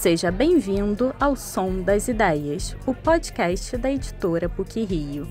Seja bem-vindo ao Som das Ideias, o podcast da editora PUC-Rio.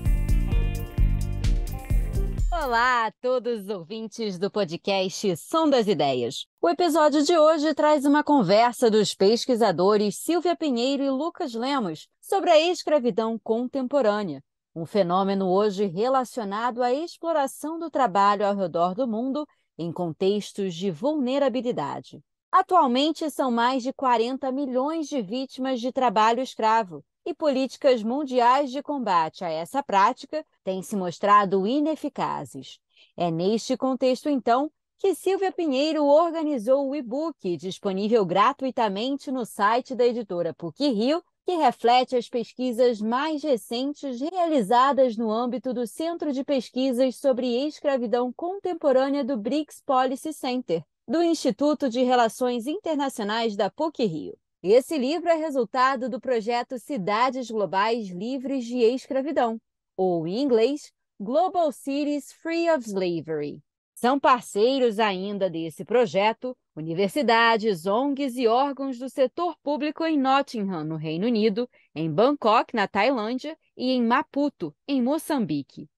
Olá a todos os ouvintes do podcast Som das Ideias. O episódio de hoje traz uma conversa dos pesquisadores Silvia Pinheiro e Lucas Lemos sobre a escravidão contemporânea, um fenômeno hoje relacionado à exploração do trabalho ao redor do mundo em contextos de vulnerabilidade. Atualmente, são mais de 40 milhões de vítimas de trabalho escravo, e políticas mundiais de combate a essa prática têm se mostrado ineficazes. É neste contexto, então, que Silvia Pinheiro organizou o e-book disponível gratuitamente no site da editora PUC-Rio, que reflete as pesquisas mais recentes realizadas no âmbito do Centro de Pesquisas sobre Escravidão Contemporânea do BRICS Policy Center, do Instituto de Relações Internacionais da PUC-Rio. Esse livro é resultado do projeto Cidades Globais Livres de Escravidão, ou em inglês, Global Cities Free of Slavery. São parceiros ainda desse projeto universidades, ONGs e órgãos do setor público em Nottingham, no Reino Unido, em Bangkok, na Tailândia, e em Maputo, em Moçambique.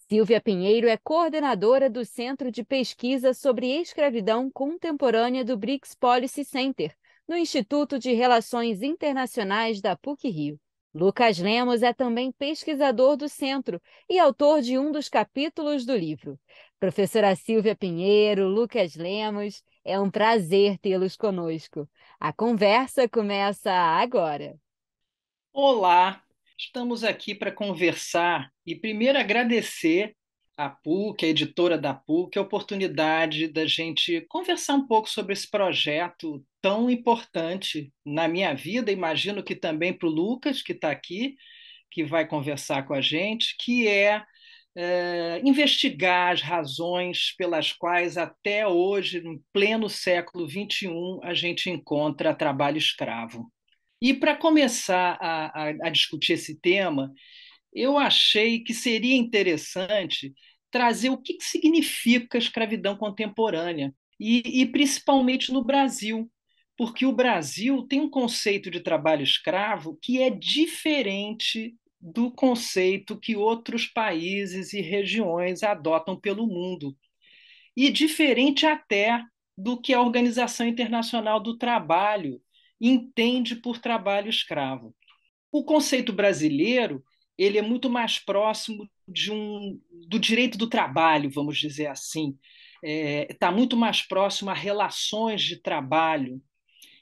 Silvia Pinheiro é coordenadora do Centro de Pesquisa sobre Escravidão Contemporânea do BRICS Policy Center, no Instituto de Relações Internacionais da PUC-Rio. Lucas Lemos é também pesquisador do centro e autor de um dos capítulos do livro. Professora Silvia Pinheiro, Lucas Lemos, é um prazer tê-los conosco. A conversa começa agora. Olá, estamos aqui para conversar e primeiro agradecer à PUC, a editora da PUC, a oportunidade da gente conversar um pouco sobre esse projeto tão importante na minha vida, imagino que também para o Lucas, que está aqui, que vai conversar com a gente, que é investigar as razões pelas quais até hoje, no pleno século XXI, a gente encontra trabalho escravo. E para começar a discutir esse tema, eu achei que seria interessante trazer o que significa escravidão contemporânea, e principalmente no Brasil, porque o Brasil tem um conceito de trabalho escravo que é diferente do conceito que outros países e regiões adotam pelo mundo, e diferente até do que a Organização Internacional do Trabalho entende por trabalho escravo. O conceito brasileiro ele é muito mais próximo do direito do trabalho, vamos dizer assim. Está muito mais próximo a relações de trabalho.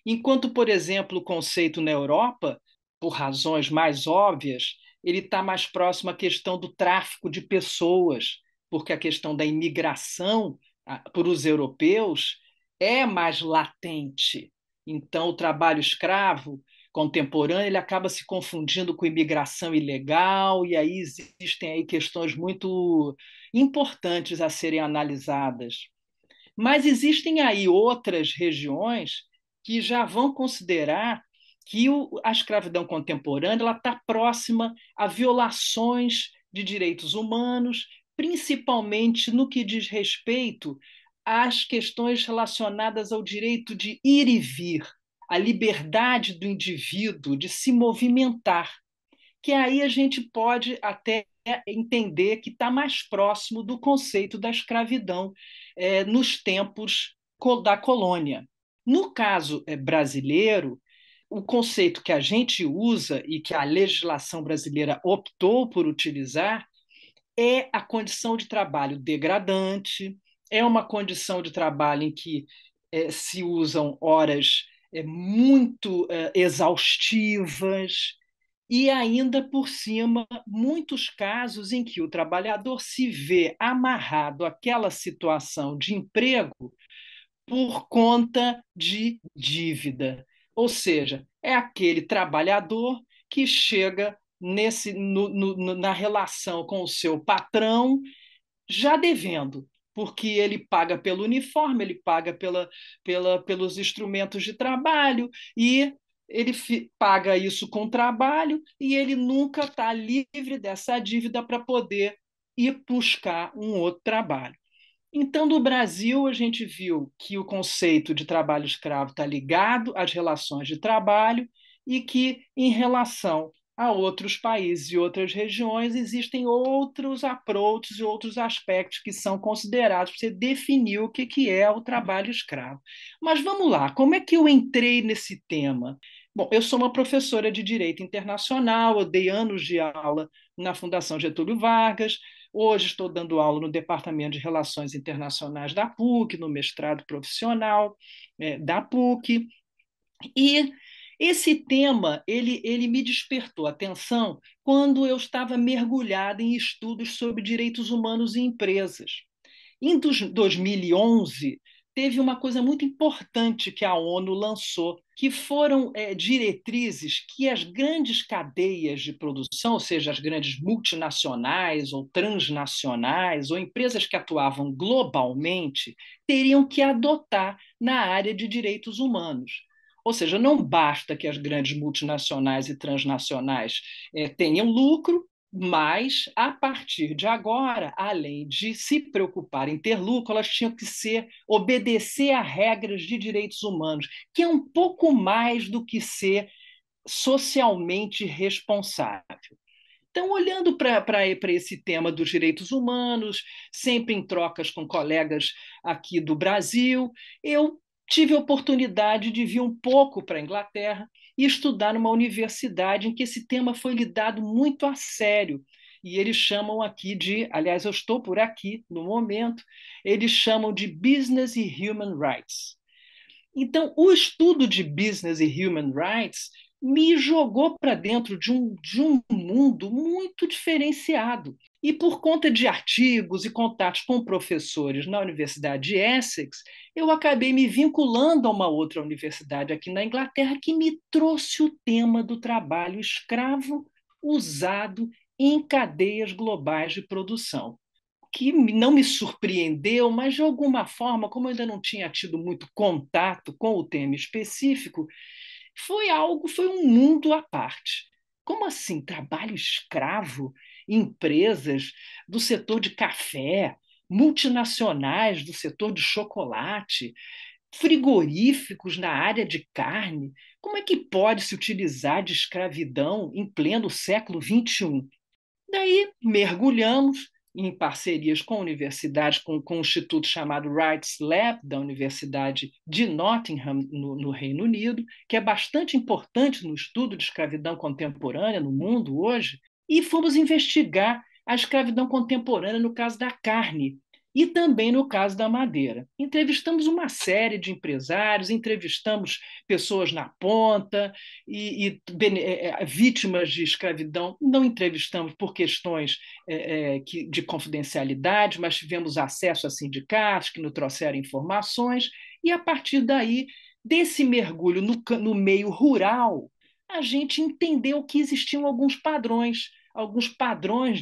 Enquanto, por exemplo, o conceito na Europa, por razões mais óbvias, ele está mais próximo à questão do tráfico de pessoas, porque a questão da imigração por os europeus é mais latente. Então, o trabalho escravo contemporâneo ele acaba se confundindo com imigração ilegal, e aí existem aí questões muito importantes a serem analisadas. Mas existem aí outras regiões que já vão considerar que a escravidão contemporânea está próxima a violações de direitos humanos, principalmente no que diz respeito às questões relacionadas ao direito de ir e vir, a liberdade do indivíduo de se movimentar, que aí a gente pode até entender que está mais próximo do conceito da escravidão nos tempos da colônia. No caso brasileiro, o conceito que a gente usa e que a legislação brasileira optou por utilizar é a condição de trabalho degradante, é uma condição de trabalho em que se usam horas muito exaustivas, e ainda por cima, muitos casos em que o trabalhador se vê amarrado àquela situação de emprego por conta de dívida. Ou seja, é aquele trabalhador que chega na relação com o seu patrão já devendo, porque ele paga pelo uniforme, ele paga pelos instrumentos de trabalho, e ele paga isso com trabalho, e ele nunca está livre dessa dívida para poder ir buscar um outro trabalho. Então, no Brasil, a gente viu que o conceito de trabalho escravo está ligado às relações de trabalho e que, em relação a outros países e outras regiões, existem outros approaches e outros aspectos que são considerados para você definir o que é o trabalho escravo. Mas vamos lá, como é que eu entrei nesse tema? Bom, eu sou uma professora de Direito Internacional, eu dei anos de aula na Fundação Getúlio Vargas. Hoje estou dando aula no Departamento de Relações Internacionais da PUC, no mestrado profissional da PUC. E esse tema ele me despertou atenção quando eu estava mergulhada em estudos sobre direitos humanos em empresas. Em 2011, teve uma coisa muito importante que a ONU lançou, que foram diretrizes que as grandes cadeias de produção, ou seja, as grandes multinacionais ou transnacionais, ou empresas que atuavam globalmente, teriam que adotar na área de direitos humanos. Ou seja, não basta que as grandes multinacionais e transnacionais tenham lucro, mas, a partir de agora, além de se preocupar em ter lucro, elas tinham que obedecer a regras de direitos humanos, que é um pouco mais do que ser socialmente responsável. Então, olhando para esse tema dos direitos humanos, sempre em trocas com colegas aqui do Brasil, eu tive a oportunidade de vir um pouco para a Inglaterra e estudar numa universidade em que esse tema foi lidado muito a sério. E eles chamam aqui de, aliás, eu estou por aqui no momento, eles chamam de Business e Human Rights. Então, o estudo de Business e Human Rights me jogou para dentro de um mundo muito diferenciado. E por conta de artigos e contatos com professores na Universidade de Essex, eu acabei me vinculando a uma outra universidade aqui na Inglaterra que me trouxe o tema do trabalho escravo usado em cadeias globais de produção, que não me surpreendeu, mas de alguma forma, como eu ainda não tinha tido muito contato com o tema específico, foi um mundo à parte. Como assim? Trabalho escravo? Empresas do setor de café, multinacionais do setor de chocolate, frigoríficos na área de carne. Como é que pode se utilizar de escravidão em pleno século XXI? Daí mergulhamos em parcerias com universidades, com um instituto chamado Rights Lab, da Universidade de Nottingham, no Reino Unido, que é bastante importante no estudo de escravidão contemporânea no mundo hoje, e fomos investigar a escravidão contemporânea no caso da carne e também no caso da madeira. Entrevistamos uma série de empresários, entrevistamos pessoas na ponta vítimas de escravidão. Não entrevistamos por questões de confidencialidade, mas tivemos acesso a sindicatos que nos trouxeram informações, e a partir daí, desse mergulho no meio rural, a gente entendeu que existiam alguns padrões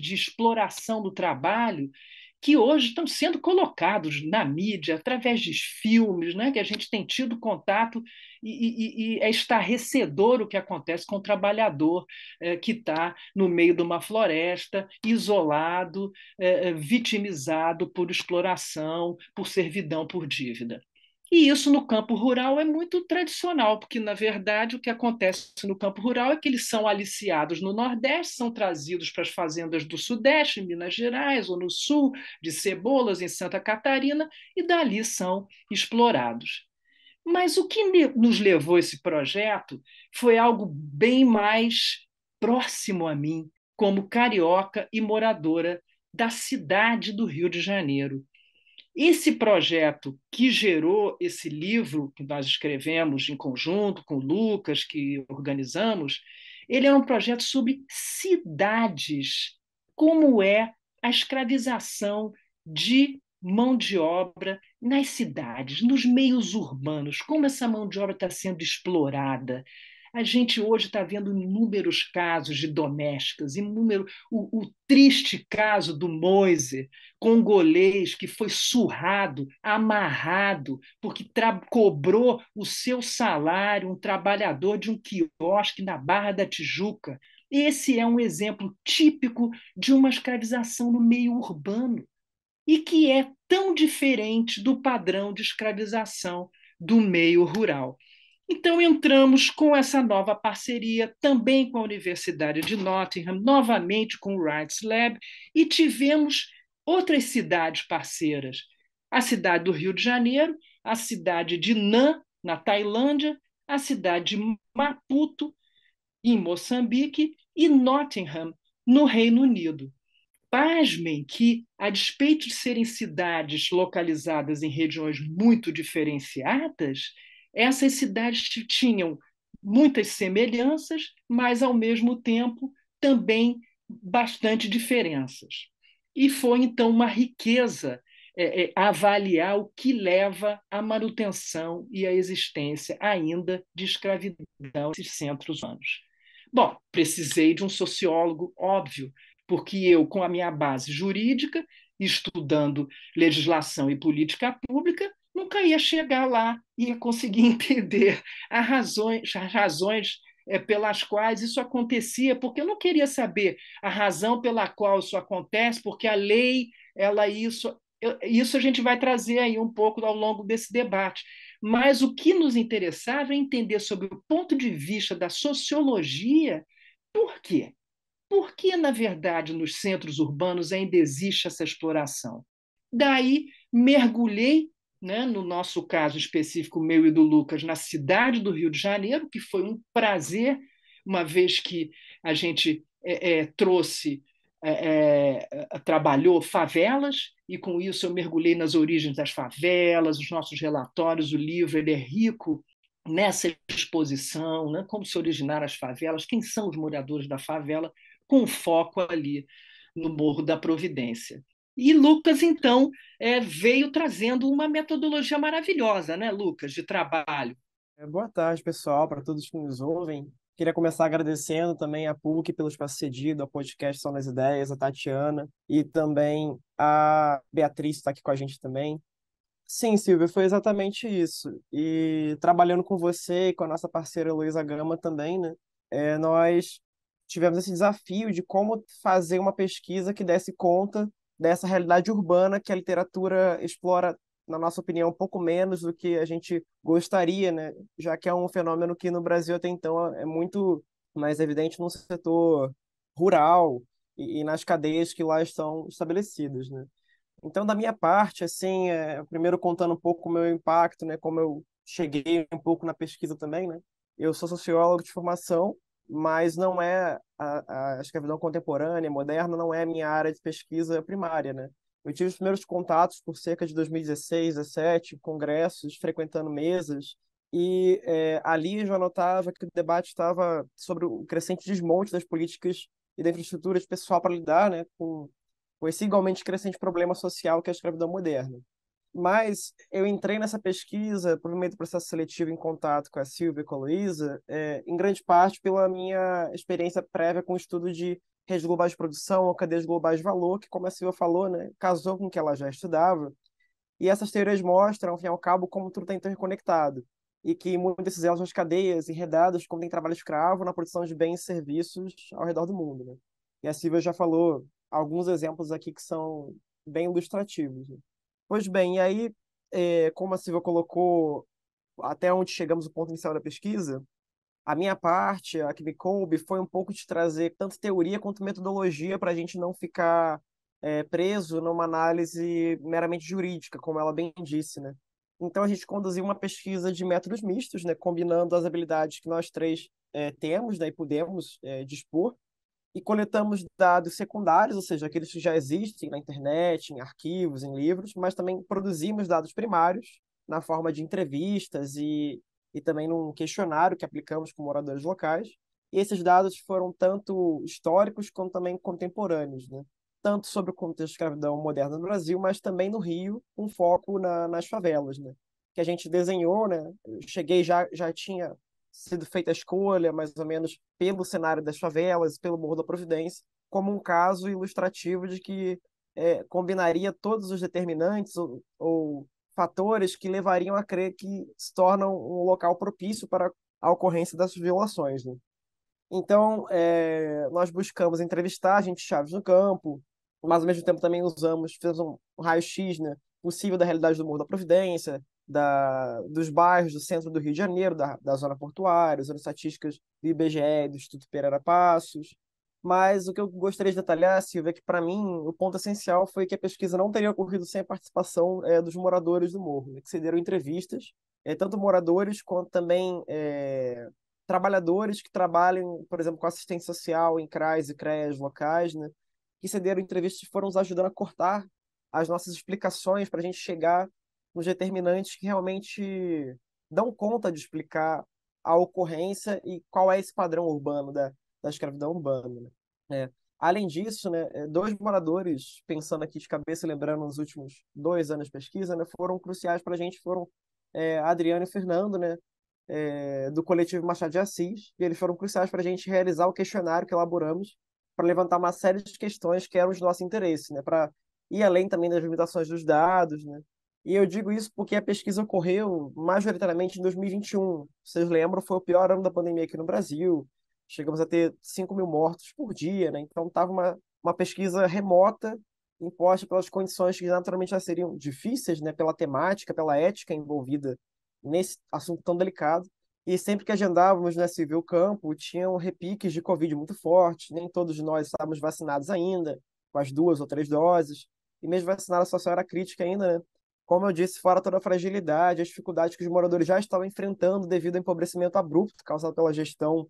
de exploração do trabalho que hoje estão sendo colocados na mídia, através de filmes, né, que a gente tem tido contato, e é estarrecedor o que acontece com o trabalhador que está no meio de uma floresta, isolado, vitimizado por exploração, por servidão, por dívida. E isso no campo rural é muito tradicional, porque, na verdade, o que acontece no campo rural é que eles são aliciados no Nordeste, são trazidos para as fazendas do Sudeste, em Minas Gerais, ou no Sul, de Cebolas, em Santa Catarina, e dali são explorados. Mas o que nos levou a esse projeto foi algo bem mais próximo a mim, como carioca e moradora da cidade do Rio de Janeiro. Esse projeto que gerou esse livro que nós escrevemos em conjunto com o Lucas, que organizamos, ele é um projeto sobre cidades, como é a escravização de mão de obra nas cidades, nos meios urbanos, como essa mão de obra está sendo explorada. A gente hoje está vendo inúmeros casos de domésticas, o triste caso do Moise, congolês, que foi surrado, amarrado, porque cobrou o seu salário, um trabalhador de um quiosque na Barra da Tijuca. Esse é um exemplo típico de uma escravização no meio urbano. e que é tão diferente do padrão de escravização do meio rural. Então, entramos com essa nova parceria, também com a Universidade de Nottingham, novamente com o Rights Lab, e tivemos outras cidades parceiras. A cidade do Rio de Janeiro, a cidade de Nan, na Tailândia, a cidade de Maputo, em Moçambique, e Nottingham, no Reino Unido. Pasmem que, a despeito de serem cidades localizadas em regiões muito diferenciadas, essas cidades tinham muitas semelhanças, mas, ao mesmo tempo, também bastante diferenças. E foi, então, uma riqueza avaliar o que leva à manutenção e à existência ainda de escravidão nesses centros urbanos. Bom, precisei de um sociólogo, óbvio, porque eu, com a minha base jurídica, estudando legislação e política pública, nunca ia chegar lá e ia conseguir entender as razões pelas quais isso acontecia, porque eu não queria saber a razão pela qual isso acontece, porque a lei, ela isso a gente vai trazer aí um pouco ao longo desse debate. Mas o que nos interessava é entender, sob o ponto de vista da sociologia, por quê? Por que, na verdade, nos centros urbanos ainda existe essa exploração? Daí, mergulhei, né, no nosso caso específico, meu e do Lucas, na cidade do Rio de Janeiro, que foi um prazer, uma vez que a gente trouxe, trabalhou favelas, e com isso eu mergulhei nas origens das favelas, os nossos relatórios, o livro ele é rico nessa exposição, né, como se originaram as favelas, quem são os moradores da favela, com foco ali no Morro da Providência. E Lucas, então, veio trazendo uma metodologia maravilhosa, né, Lucas, de trabalho. Boa tarde, pessoal, para todos que nos ouvem. Queria começar agradecendo também a PUC pelo espaço cedido, ao podcast São das Ideias, a Tatiana e também a Beatriz está aqui com a gente também. Sim, Silvia, foi exatamente isso. E trabalhando com você e com a nossa parceira Luísa Gama também, né? Nós tivemos esse desafio de como fazer uma pesquisa que desse conta dessa realidade urbana que a literatura explora, na nossa opinião, um pouco menos do que a gente gostaria, né? Já que é um fenômeno que no Brasil até então é muito mais evidente no setor rural e nas cadeias que lá estão estabelecidas, né? Então, da minha parte, assim, primeiro contando um pouco o meu impacto, né, como eu cheguei um pouco na pesquisa também, né? Eu sou sociólogo de formação, mas não é a escravidão contemporânea, moderna, não é a minha área de pesquisa primária, né? Eu tive os primeiros contatos por cerca de 2016, 2017, congressos, frequentando mesas, e ali eu já notava que o debate estava sobre o crescente desmonte das políticas e da infraestrutura de pessoal para lidar, né, com esse igualmente crescente problema social que é a escravidão moderna. Mas eu entrei nessa pesquisa, por meio do processo seletivo em contato com a Silvia e com a Luísa, em grande parte pela minha experiência prévia com o estudo de redes globais de produção ou cadeias globais de valor, que, como a Silvia falou, né, casou com o que ela já estudava. E essas teorias mostram, ao fim e ao cabo, como tudo está interconectado. E que muitos desses elos das cadeias enredados contêm trabalho escravo na produção de bens e serviços ao redor do mundo, né? E a Silvia já falou alguns exemplos aqui que são bem ilustrativos, né? Pois bem, e aí, como a Silvia colocou, até onde chegamos o ponto inicial da pesquisa, a minha parte, a que me coube, foi um pouco de trazer tanto teoria quanto metodologia para a gente não ficar preso numa análise meramente jurídica, como ela bem disse, né? Então a gente conduziu uma pesquisa de métodos mistos, né, combinando as habilidades que nós três temos, né, e podemos dispor, e coletamos dados secundários, ou seja, aqueles que já existem na internet, em arquivos, em livros, mas também produzimos dados primários na forma de entrevistas e também num questionário que aplicamos com moradores locais. E esses dados foram tanto históricos quanto também contemporâneos, né? Tanto sobre o contexto de escravidão moderna no Brasil, mas também no Rio, com foco nas favelas, né? Que a gente desenhou, né? Eu cheguei já tinha sido feita a escolha, mais ou menos, pelo cenário das favelas, pelo Morro da Providência, como um caso ilustrativo de que combinaria todos os determinantes ou fatores que levariam a crer que se tornam um local propício para a ocorrência dessas violações, né? Então, nós buscamos entrevistar agentes chaves no campo, mas ao mesmo tempo também fizemos um raio-x, né, possível da realidade do Morro da Providência, dos bairros do centro do Rio de Janeiro, da zona portuária, usando estatísticas do IBGE, do Instituto Pereira Passos. Mas o que eu gostaria de detalhar, Silvia, é que, para mim, o ponto essencial foi que a pesquisa não teria ocorrido sem a participação dos moradores do morro, né, que cederam entrevistas, tanto moradores quanto também trabalhadores que trabalham, por exemplo, com assistência social em CRAs e CREAs locais, né, que cederam entrevistas e foram nos ajudando a cortar as nossas explicações para a gente chegar nos determinantes que realmente dão conta de explicar a ocorrência e qual é esse padrão urbano da escravidão urbana, né? Além disso, né, dois moradores, pensando aqui de cabeça, lembrando nos últimos 2 anos de pesquisa, né, foram cruciais para a gente, foram Adriano e Fernando, né, do coletivo Machado de Assis, e eles foram cruciais para a gente realizar o questionário que elaboramos para levantar uma série de questões que eram de nosso interesse, né, para ir além também das limitações dos dados, né. E eu digo isso porque a pesquisa ocorreu majoritariamente em 2021. Vocês lembram, foi o pior ano da pandemia aqui no Brasil. Chegamos a ter 5 mil mortos por dia, né? Então estava uma pesquisa remota, imposta pelas condições que naturalmente já seriam difíceis, né? Pela temática, pela ética envolvida nesse assunto tão delicado. E sempre que agendávamos, né, se ver o campo, tinham repiques de Covid muito fortes, nem todos nós estávamos vacinados ainda, com as 2 ou 3 doses, e mesmo vacinada a situação era crítica ainda, né? Como eu disse, fora toda a fragilidade, as dificuldades que os moradores já estavam enfrentando devido ao empobrecimento abrupto causado pela gestão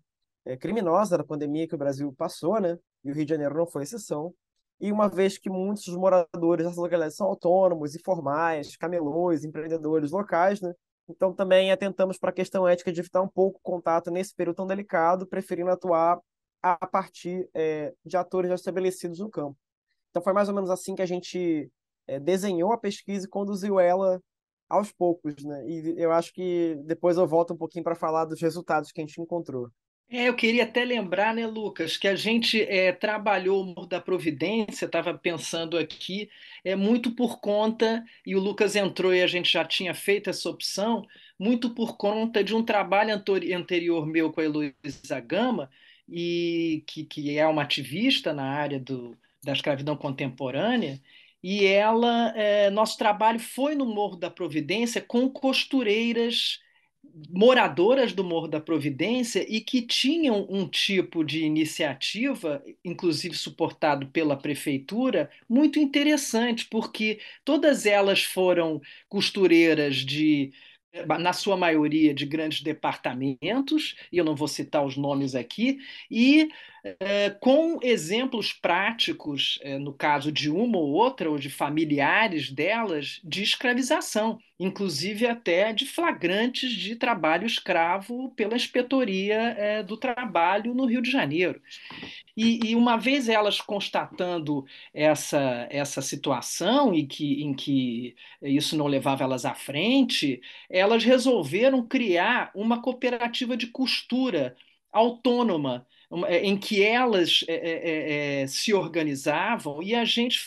criminosa da pandemia que o Brasil passou, né? E o Rio de Janeiro não foi exceção. E uma vez que muitos dos moradores dessas localidades são autônomos, informais, camelôs, empreendedores locais, né? Então também atentamos para a questão ética de evitar um pouco o contato nesse período tão delicado, preferindo atuar a partir de atores já estabelecidos no campo. Então foi mais ou menos assim que a gente desenhou a pesquisa e conduziu ela aos poucos, né? E eu acho que depois eu volto um pouquinho para falar dos resultados que a gente encontrou. Eu queria até lembrar, né, Lucas, que a gente trabalhou o Morro da Providência, estava pensando aqui, muito por conta, e o Lucas entrou e a gente já tinha feito essa opção, muito por conta de um trabalho anterior meu com a Heloísa Gama, que é uma ativista na área da escravidão contemporânea, e nosso trabalho foi no Morro da Providência com costureiras moradoras do Morro da Providência e que tinham um tipo de iniciativa, inclusive suportado pela prefeitura, muito interessante, porque todas elas foram costureiras na sua maioria, de grandes departamentos, e eu não vou citar os nomes aqui, e com exemplos práticos, no caso de uma ou outra, ou de familiares delas, de escravização, inclusive até de flagrantes de trabalho escravo pela Inspetoria do Trabalho no Rio de Janeiro. E uma vez elas constatando essa situação em que isso não levava elas à frente, elas resolveram criar uma cooperativa de costura autônoma, em que elas se organizavam e a gente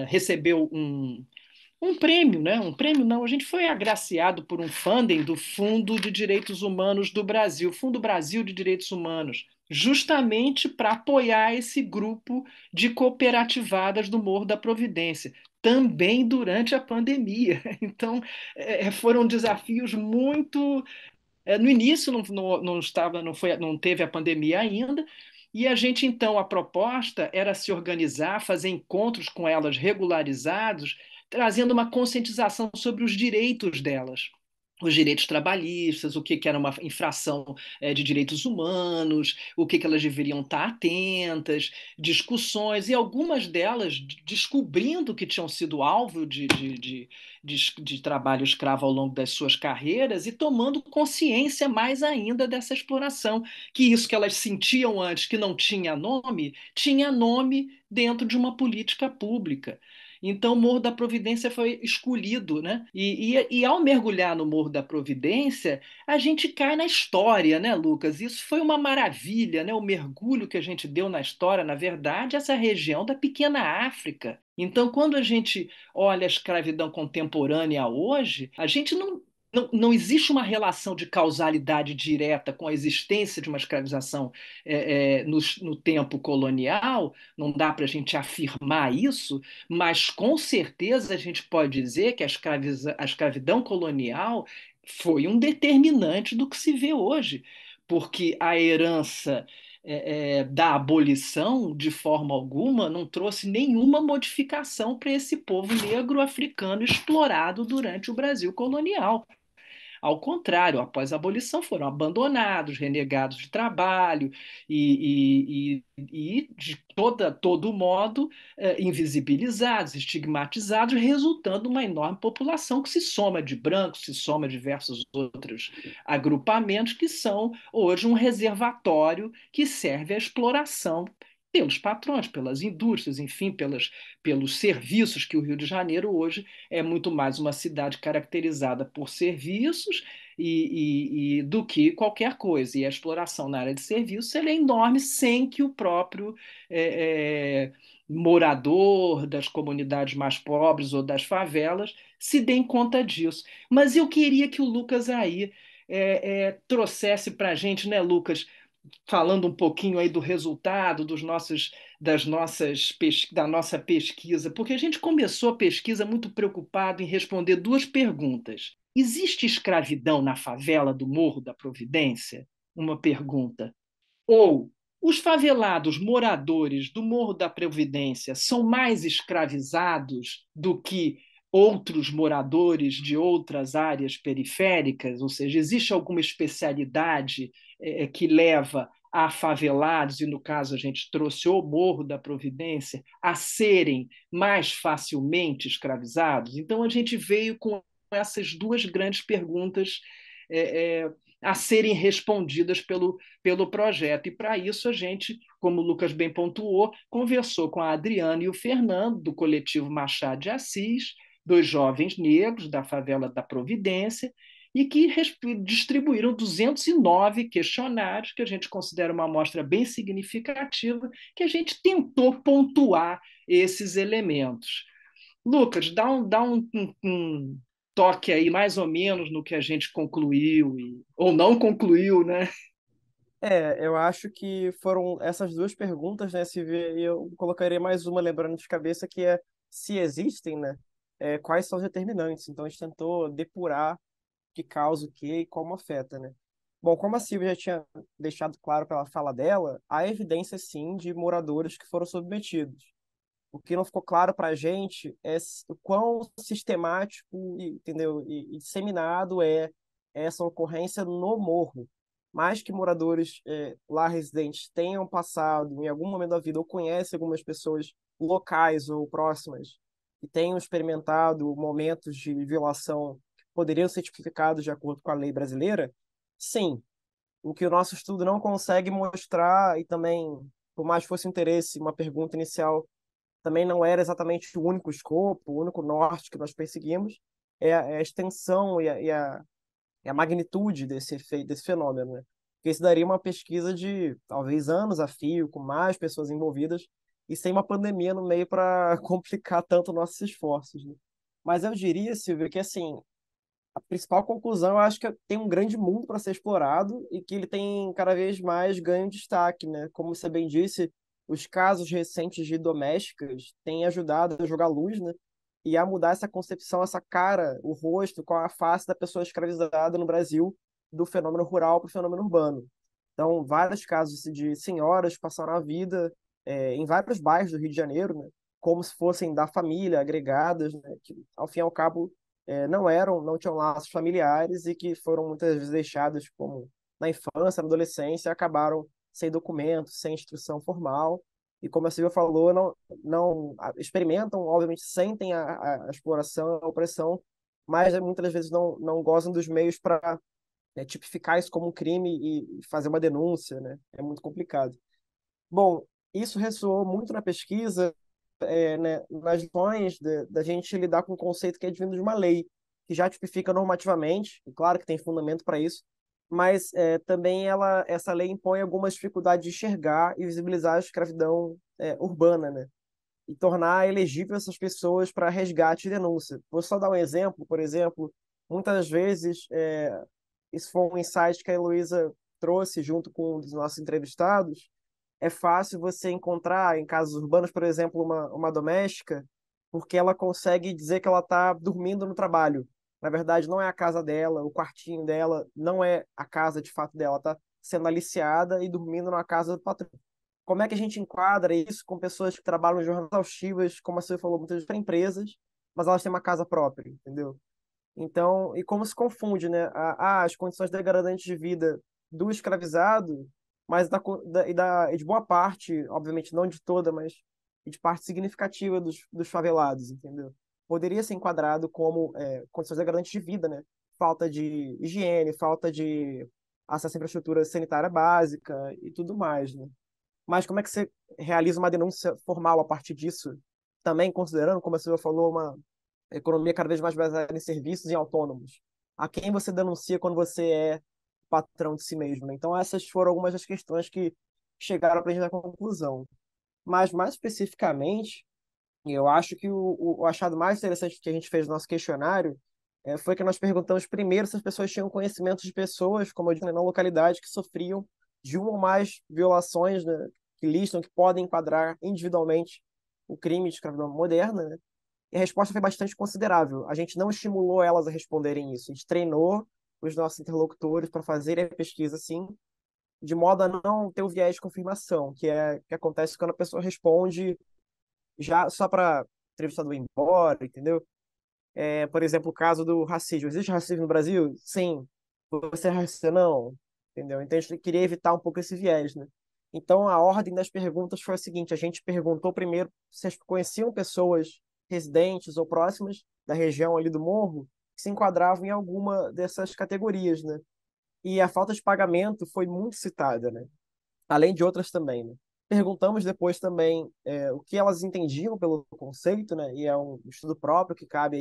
recebeu um prêmio, né? Um prêmio não, a gente foi agraciado por um funding do Fundo de Direitos Humanos do Brasil, Fundo Brasil de Direitos Humanos, justamente para apoiar esse grupo de cooperativadas do Morro da Providência, também durante a pandemia. Então, foram desafios muito. No início não estava, não teve a pandemia ainda. E a gente, então, a proposta era se organizar, fazer encontros com elas regularizados, trazendo uma conscientização sobre os direitos delas, os direitos trabalhistas, o que era uma infração de direitos humanos, o que elas deveriam estar atentas, discussões, e algumas delas descobrindo que tinham sido alvo de trabalho escravo ao longo das suas carreiras e tomando consciência mais ainda dessa exploração, que isso que elas sentiam antes que não tinha nome dentro de uma política pública. Então, o Morro da Providência foi escolhido, né? E ao mergulhar no Morro da Providência, a gente cai na história, né, Lucas? Isso foi uma maravilha, né? O mergulho que a gente deu na história, na verdade, essa região da pequena África. Então, quando a gente olha a escravidão contemporânea hoje, a gente não existe uma relação de causalidade direta com a existência de uma escravização no tempo colonial, não dá para a gente afirmar isso, mas com certeza a gente pode dizer que a escravidão colonial foi um determinante do que se vê hoje, porque a herança da abolição, de forma alguma, não trouxe nenhuma modificação para esse povo negro africano explorado durante o Brasil colonial. Ao contrário, após a abolição foram abandonados, renegados de trabalho e de todo modo, invisibilizados, estigmatizados, resultando uma enorme população que se soma de brancos, se soma de diversos outros agrupamentos que são hoje um reservatório que serve à exploração pelos patrões, pelas indústrias, enfim, pelos serviços, que o Rio de Janeiro hoje é muito mais uma cidade caracterizada por serviços do que qualquer coisa. E a exploração na área de serviços é enorme, sem que o próprio morador das comunidades mais pobres ou das favelas se deem conta disso. Mas eu queria que o Lucas aí trouxesse para a gente, né, Lucas, falando um pouquinho aí do resultado da nossa pesquisa, porque a gente começou a pesquisa muito preocupado em responder duas perguntas. Existe escravidão na favela do Morro da Providência? Uma pergunta. Ou os favelados moradores do Morro da Providência são mais escravizados do que outros moradores de outras áreas periféricas? Ou seja, existe alguma especialidade que leva a favelados, e no caso a gente trouxe o Morro da Providência, a serem mais facilmente escravizados? Então a gente veio com essas duas grandes perguntas a serem respondidas pelo projeto. E para isso a gente, como o Lucas bem pontuou, conversou com a Adriana e o Fernando, do coletivo Machado de Assis, dois jovens negros da favela da Providência, e que distribuíram 209 questionários, que a gente considera uma amostra bem significativa, que a gente tentou pontuar esses elementos. Lucas, dá um toque aí mais ou menos no que a gente concluiu ou não concluiu, né? Eu acho que foram essas duas perguntas, né, Silvia, e eu colocaria mais uma lembrando de cabeça, que é se existem, né, quais são os determinantes. Então a gente tentou depurar o que causa o quê e como afeta, né? Bom, como a Silvia já tinha deixado claro pela fala dela, há evidência sim de moradores que foram submetidos. O que não ficou claro para a gente é o quão sistemático, entendeu, e disseminado é essa ocorrência no morro. Mais que moradores lá residentes tenham passado em algum momento da vida ou conhecem algumas pessoas locais ou próximas e tenham experimentado momentos de violação que poderiam ser tipificados de acordo com a lei brasileira, sim. O que o nosso estudo não consegue mostrar, e também, por mais que fosse interesse, uma pergunta inicial também não era exatamente o único escopo, o único norte que nós perseguimos, é a extensão e a magnitude desse efeito, desse fenômeno, né? Porque isso daria uma pesquisa de talvez anos a fio, com mais pessoas envolvidas, e sem uma pandemia no meio para complicar tanto nossos esforços, né? Mas eu diria, Silvio, que assim, a principal conclusão, eu acho que tem um grande mundo para ser explorado e que ele tem cada vez mais ganho destaque, né? Como você bem disse, os casos recentes de domésticas têm ajudado a jogar luz, né? E a mudar essa concepção, essa cara, o rosto, com a face da pessoa escravizada no Brasil, do fenômeno rural para o fenômeno urbano. Então, vários casos de senhoras que passaram a vida em vários bairros do Rio de Janeiro, né? Como se fossem da família, agregadas, né? Que, ao fim e ao cabo, não tinham laços familiares e que foram muitas vezes deixadas como na infância, na adolescência, acabaram sem documento, sem instrução formal, e como a Silvia falou, não experimentam, obviamente sentem a exploração, a opressão, mas muitas das vezes não gozam dos meios para tipificar isso como um crime e fazer uma denúncia, né? É muito complicado. Bom, isso ressoou muito na pesquisa, né, nas lições da gente lidar com um conceito que é advindo de uma lei, que já tipifica normativamente, e claro que tem fundamento para isso, mas também essa lei impõe algumas dificuldades de enxergar e visibilizar a escravidão urbana, né? E tornar elegível essas pessoas para resgate e denúncia. Vou só dar um exemplo, por exemplo, muitas vezes, isso foi um insight que a Heloísa trouxe junto com um dos nossos entrevistados. É fácil você encontrar, em casos urbanos, por exemplo, uma doméstica, porque ela consegue dizer que ela está dormindo no trabalho. Na verdade, não é a casa dela, o quartinho dela não é a casa de fato dela, está sendo aliciada e dormindo na casa do patrão. Como é que a gente enquadra isso com pessoas que trabalham em jornadas exaustivas, como você falou, muitas vezes para empresas, mas elas têm uma casa própria, entendeu? Então, e como se confunde, né? As condições degradantes de vida do escravizado, mas e de boa parte, obviamente não de toda, mas de parte significativa dos favelados, entendeu? Poderia ser enquadrado como condições degradantes de vida, né? Falta de higiene, falta de acesso à infraestrutura sanitária básica e tudo mais, né? Mas como é que você realiza uma denúncia formal a partir disso? Também considerando, como a senhora falou, uma economia cada vez mais baseada em serviços e autônomos. A quem você denuncia quando você é patrão de si mesmo, né? Então, essas foram algumas das questões que chegaram para a gente na conclusão. Mas, mais especificamente, eu acho que o achado mais interessante que a gente fez no nosso questionário foi que nós perguntamos primeiro se as pessoas tinham conhecimento de pessoas, como eu disse, na localidade, que sofriam de uma ou mais violações, né, que listam, que podem enquadrar individualmente o crime de escravidão moderna, né? E a resposta foi bastante considerável. A gente não estimulou elas a responderem isso. A gente treinou os nossos interlocutores para fazerem a pesquisa assim, de modo a não ter o viés de confirmação, que acontece quando a pessoa responde já só para o entrevistador ir embora, entendeu? Por exemplo, o caso do racismo. Existe racismo no Brasil? Sim. Você é racista? Não. Entendeu? Então a gente queria evitar um pouco esse viés, né? Então a ordem das perguntas foi a seguinte: a gente perguntou primeiro se as conheciam pessoas residentes ou próximas da região ali do morro que se enquadravam em alguma dessas categorias, né? E a falta de pagamento foi muito citada, né? Além de outras também, né? Perguntamos depois também o que elas entendiam pelo conceito, né? E é um estudo próprio que cabe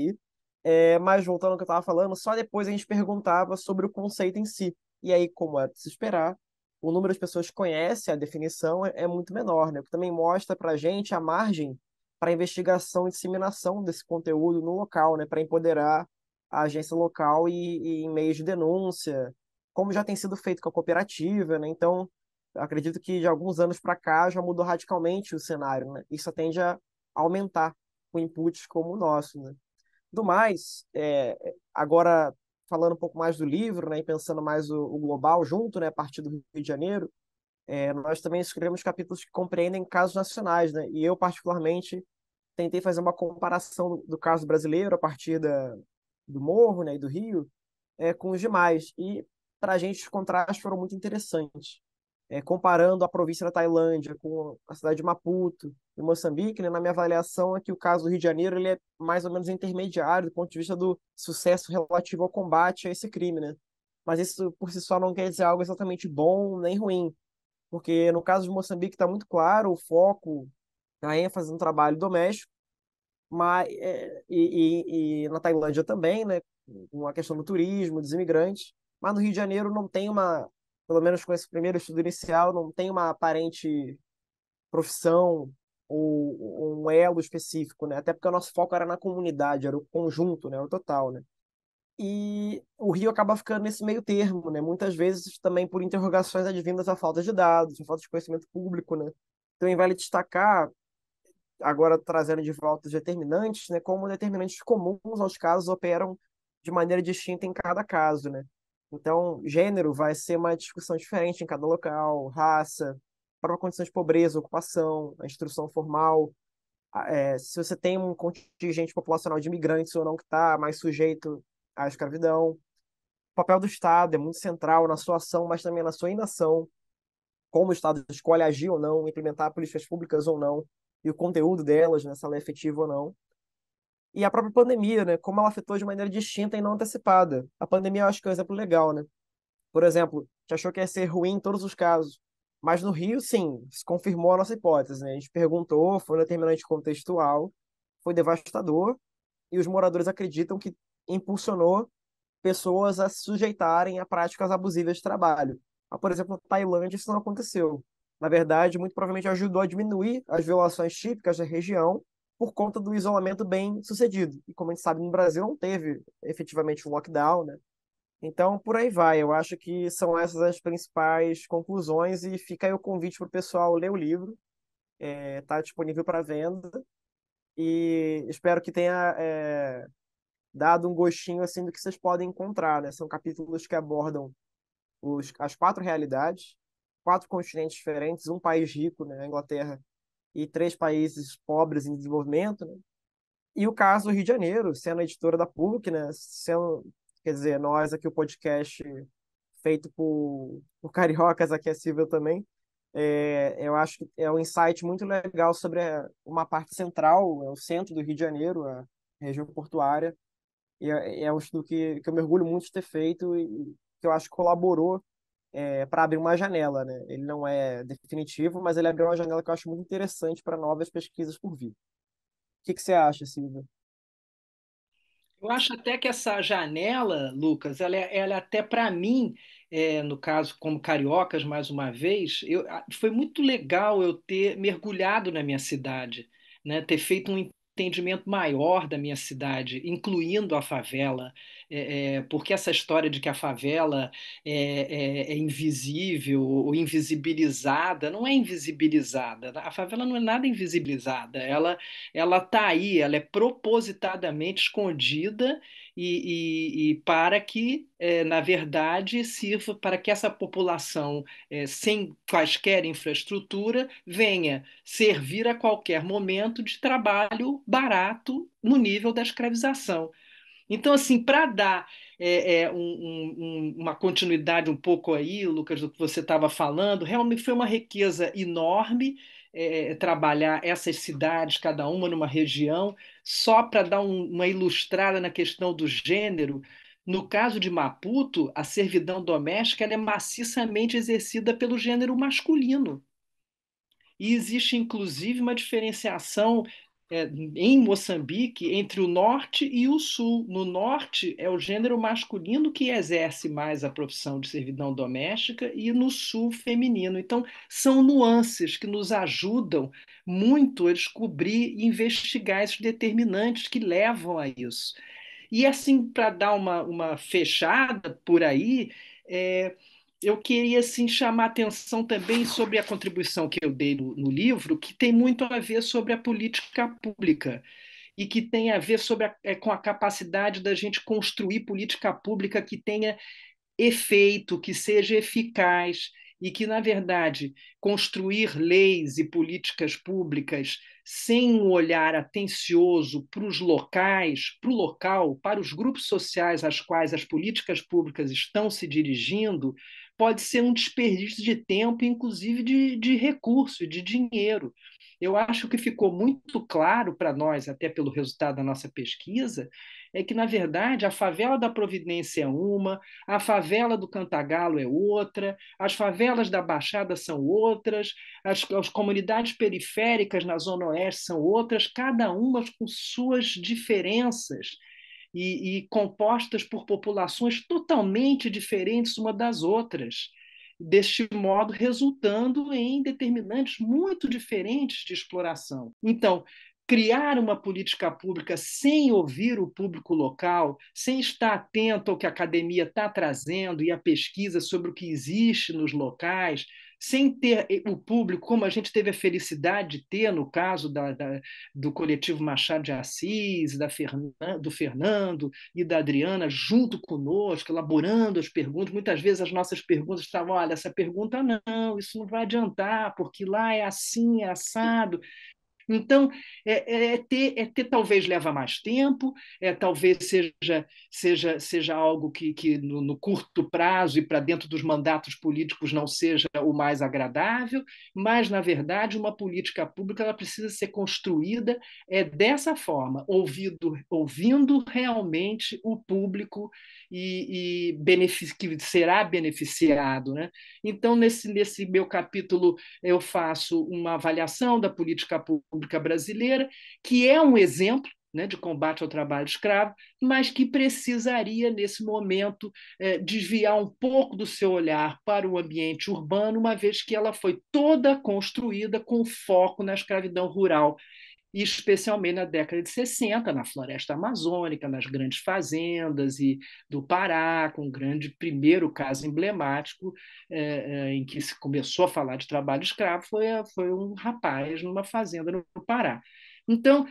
aí. Mas voltando ao que eu estava falando, só depois a gente perguntava sobre o conceito em si. E aí, como é de se esperar, o número de pessoas que conhece a definição é muito menor, né? O que também mostra para a gente a margem para investigação e disseminação desse conteúdo no local, né? Para empoderar a agência local e em meios de denúncia, como já tem sido feito com a cooperativa, né? Então, acredito que de alguns anos para cá já mudou radicalmente o cenário, né? Isso tende a aumentar com inputs como o nosso, né? Do mais, agora falando um pouco mais do livro, né, e pensando mais o global junto, né, a partir do Rio de Janeiro, nós também escrevemos capítulos que compreendem casos nacionais, né? E eu particularmente tentei fazer uma comparação do caso brasileiro a partir do Morro, né, e do Rio, com os demais. E para a gente os contrastes foram muito interessantes. Comparando a província da Tailândia com a cidade de Maputo, em Moçambique, né, na minha avaliação é que o caso do Rio de Janeiro ele é mais ou menos intermediário do ponto de vista do sucesso relativo ao combate a esse crime, né? Mas isso por si só não quer dizer algo exatamente bom nem ruim, porque no caso de Moçambique está muito claro o foco, a ênfase no trabalho doméstico, mas e na Tailândia também, né, com a questão do turismo, dos imigrantes, mas no Rio de Janeiro não tem uma, pelo menos com esse primeiro estudo inicial, não tem uma aparente profissão ou um elo específico, né? Até porque o nosso foco era na comunidade, era o conjunto, né, o total, né? E o Rio acaba ficando nesse meio termo, né? Muitas vezes também por interrogações advindas à falta de dados, à falta de conhecimento público, né? Também vale destacar, agora trazendo de volta os determinantes, né? Como determinantes comuns aos casos operam de maneira distinta em cada caso, né? Então, gênero vai ser uma discussão diferente em cada local, raça, para condições de pobreza, ocupação, a instrução formal, se você tem um contingente populacional de imigrantes ou não que está mais sujeito à escravidão. O papel do Estado é muito central na sua ação, mas também na sua inação, como o Estado escolhe agir ou não, implementar políticas públicas ou não, e o conteúdo delas, né, se ela é efetiva ou não. E a própria pandemia, né, como ela afetou de maneira distinta e não antecipada. A pandemia eu acho que é um exemplo legal, né? Por exemplo, a gente achou que ia ser ruim em todos os casos, mas no Rio, sim, se confirmou a nossa hipótese, né? A gente perguntou, foi um determinante contextual, foi devastador, e os moradores acreditam que impulsionou pessoas a se sujeitarem a práticas abusivas de trabalho. Mas, por exemplo, na Tailândia isso não aconteceu. Na verdade, muito provavelmente ajudou a diminuir as violações típicas da região por conta do isolamento bem sucedido. E como a gente sabe, no Brasil não teve efetivamente um lockdown, né? Então, por aí vai. Eu acho que são essas as principais conclusões e fica aí o convite para o pessoal ler o livro. Está disponível para venda e espero que tenha dado um gostinho assim do que vocês podem encontrar, né? São capítulos que abordam as quatro realidades, quatro continentes diferentes, um país rico, né, a Inglaterra, e três países pobres em desenvolvimento, né? E o caso do Rio de Janeiro, sendo a editora da PUC, né? Quer dizer, nós aqui, o podcast feito por cariocas, aqui é Silvia também, eu acho que é um insight muito legal sobre uma parte central, o centro do Rio de Janeiro, a região portuária, e é um estudo que eu me orgulho muito de ter feito e que eu acho que colaborou para abrir uma janela, né? Ele não é definitivo, mas ele abriu uma janela que eu acho muito interessante para novas pesquisas por vir. O que você acha, Silvia? Eu acho até que essa janela, Lucas, ela é até para mim, no caso, como cariocas, mais uma vez, foi muito legal eu ter mergulhado na minha cidade, né? Ter feito um entendimento maior da minha cidade, incluindo a favela, porque essa história de que a favela é invisível ou invisibilizada, não é invisibilizada. A favela não é nada invisibilizada, ela está aí, ela é propositadamente escondida e para que, na verdade, sirva para que essa população, sem quaisquer infraestrutura, venha servir a qualquer momento de trabalho barato no nível da escravização. Então, assim, para dar uma continuidade um pouco aí, Lucas, do que você estava falando, realmente foi uma riqueza enorme trabalhar essas cidades, cada uma numa região, só para dar uma ilustrada na questão do gênero. No caso de Maputo, a servidão doméstica ela é maciçamente exercida pelo gênero masculino. E existe, inclusive, uma diferenciação em Moçambique entre o norte e o sul. No norte, é o gênero masculino que exerce mais a profissão de servidão doméstica e no sul, feminino. Então, são nuances que nos ajudam muito a descobrir e investigar esses determinantes que levam a isso. E assim, para dar uma fechada por aí, é, eu queria assim, chamar a atenção também sobre a contribuição que eu dei no livro, que tem muito a ver sobre a política pública e que tem a ver com a capacidade da gente construir política pública que tenha efeito, que seja eficaz e que, na verdade, construir leis e políticas públicas sem um olhar atencioso para os locais, para o local, para os grupos sociais às quais as políticas públicas estão se dirigindo, pode ser um desperdício de tempo, inclusive de recurso, de dinheiro. Eu acho que ficou muito claro para nós, até pelo resultado da nossa pesquisa, é que, na verdade, a favela da Providência é uma, a favela do Cantagalo é outra, as favelas da Baixada são outras, as comunidades periféricas na Zona Oeste são outras, cada uma com suas diferenças e compostas por populações totalmente diferentes uma das outras, deste modo resultando em determinantes muito diferentes de exploração. Então, criar uma política pública sem ouvir o público local, sem estar atento ao que a academia está trazendo e a pesquisa sobre o que existe nos locais, sem ter o público, como a gente teve a felicidade de ter no caso do coletivo Machado de Assis, do Fernando e da Adriana, junto conosco, elaborando as perguntas. Muitas vezes as nossas perguntas estavam, olha, essa pergunta não, isso não vai adiantar, porque lá é assim, é assado. Então, ter talvez leva mais tempo, talvez seja algo que no curto prazo e para dentro dos mandatos políticos não seja o mais agradável, mas, na verdade, uma política pública ela precisa ser construída dessa forma, ouvindo realmente o público que será beneficiado. Né? Então, nesse meu capítulo, eu faço uma avaliação da política pública brasileira, que é um exemplo, né, de combate ao trabalho escravo, mas que precisaria, nesse momento, desviar um pouco do seu olhar para o ambiente urbano, uma vez que ela foi toda construída com foco na escravidão rural. e especialmente na década de 60, na floresta amazônica, nas grandes fazendas e do Pará, com um grande primeiro caso emblemático em que se começou a falar de trabalho escravo, foi um rapaz numa fazenda no Pará. Então,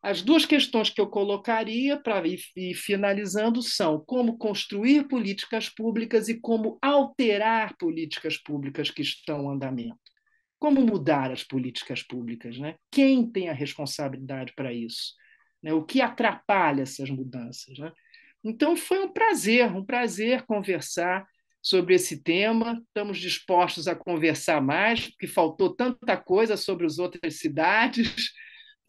as duas questões que eu colocaria para ir finalizando são como construir políticas públicas e como alterar políticas públicas que estão em andamento. Como mudar as políticas públicas, né? Quem tem a responsabilidade para isso? Né? O que atrapalha essas mudanças? Né? Então, foi um prazer conversar sobre esse tema. Estamos dispostos a conversar mais, porque faltou tanta coisa sobre as outras cidades,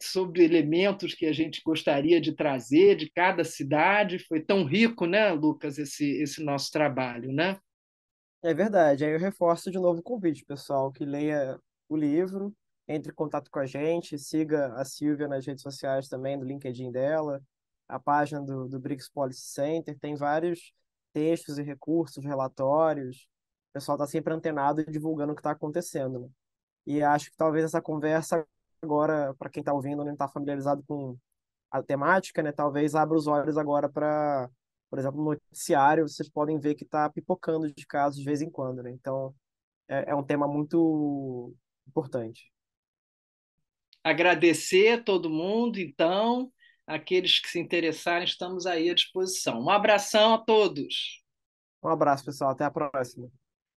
sobre elementos que a gente gostaria de trazer de cada cidade. Foi tão rico, né, Lucas, esse nosso trabalho, né? É verdade. Aí eu reforço de novo o convite, pessoal, que leia o livro, entre em contato com a gente, siga a Silvia nas redes sociais também, no LinkedIn dela, a página do BRICS Policy Center, tem vários textos e recursos, relatórios. O pessoal está sempre antenado e divulgando o que está acontecendo, né? E acho que talvez essa conversa agora, para quem está ouvindo, não está familiarizado com a temática, né? Talvez abra os olhos agora para, por exemplo, no noticiário, vocês podem ver que está pipocando de casos de vez em quando, né? Então, é um tema muito importante. Agradecer a todo mundo, então, aqueles que se interessarem, estamos aí à disposição. Um abração a todos. Um abraço, pessoal. Até a próxima.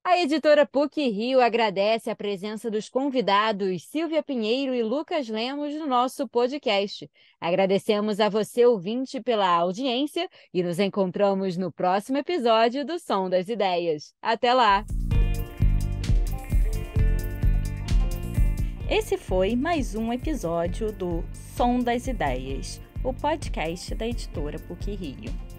A editora PUC-Rio agradece a presença dos convidados Silvia Pinheiro e Lucas Lemos no nosso podcast. Agradecemos a você, ouvinte, pela audiência e nos encontramos no próximo episódio do Som das Ideias. Até lá! Esse foi mais um episódio do Som das Ideias, o podcast da editora PUC-Rio.